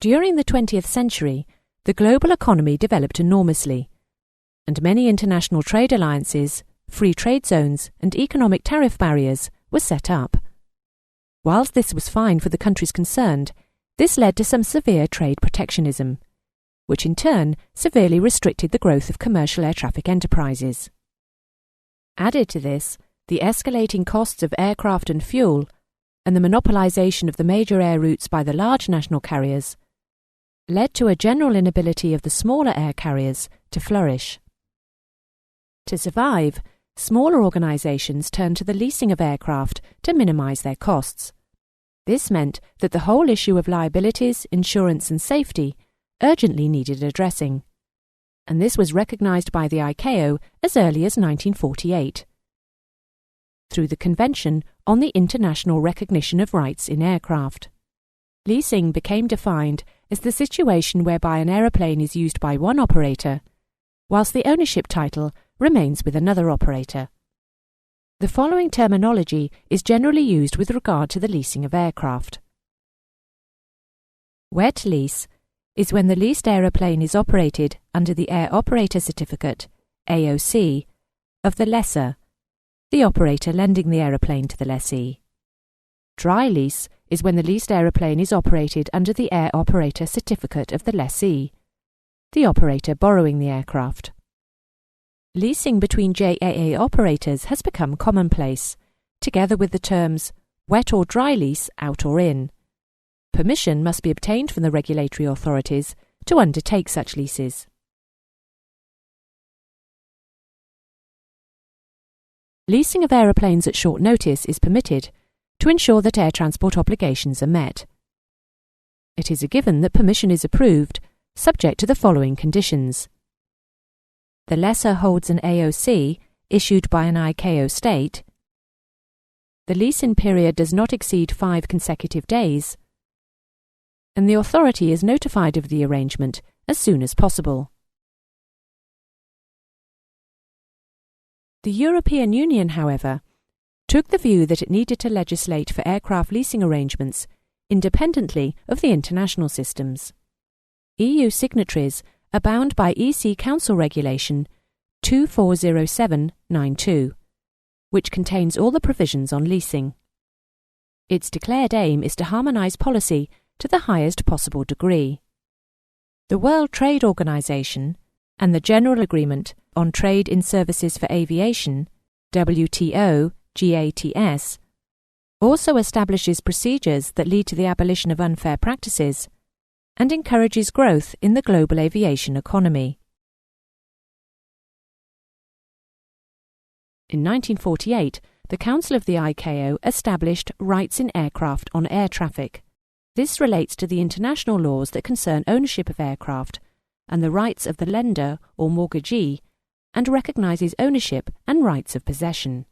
During the 20th century, the global economy developed enormously, and many international trade alliances, free trade zones, and economic tariff barriers were set up. Whilst this was fine for the countries concerned, this led to some severe trade protectionism, which in turn severely restricted the growth of commercial air traffic enterprises. Added to this, the escalating costs of aircraft and fuel, and the monopolization of the major air routes by the large national carriers, led to a general inability of the smaller air carriers to flourish. To survive, smaller organizations turned to the leasing of aircraft to minimize their costs. This meant that the whole issue of liabilities, insurance and safety urgently needed addressing, and this was recognized by the ICAO as early as 1948. Through the Convention on the International Recognition of Rights in Aircraft. Leasing became defined as the situation whereby an aeroplane is used by one operator, whilst the ownership title remains with another operator. The following terminology is generally used with regard to the leasing of aircraft. Wet lease is when the leased aeroplane is operated under the Air Operator Certificate, AOC, of the lessor, the operator lending the aeroplane to the lessee. Dry lease is when the leased aeroplane is operated under the Air Operator Certificate of the lessee, the operator borrowing the aircraft. Leasing between JAA operators has become commonplace, together with the terms wet or dry lease out or in. Permission must be obtained from the regulatory authorities to undertake such leases. Leasing of aeroplanes at short notice is permitted to ensure that air transport obligations are met. It is a given that permission is approved, subject to the following conditions. The lessor holds an AOC issued by an ICAO state. The lease-in period does not exceed 5 consecutive days, and the authority is notified of the arrangement as soon as possible. The European Union, however, took the view that it needed to legislate for aircraft leasing arrangements independently of the international systems. EU signatories are bound by EC Council Regulation 2407/92, which contains all the provisions on leasing. Its declared aim is to harmonise policy to the highest possible degree. The World Trade Organization and the General Agreement on Trade in Services for Aviation, WTO, GATS, also establishes procedures that lead to the abolition of unfair practices and encourages growth in the global aviation economy. In 1948, the Council of the ICAO established rights in aircraft on air traffic. This relates to the international laws that concern ownership of aircraft and the rights of the lender or mortgagee, and recognises ownership and rights of possession.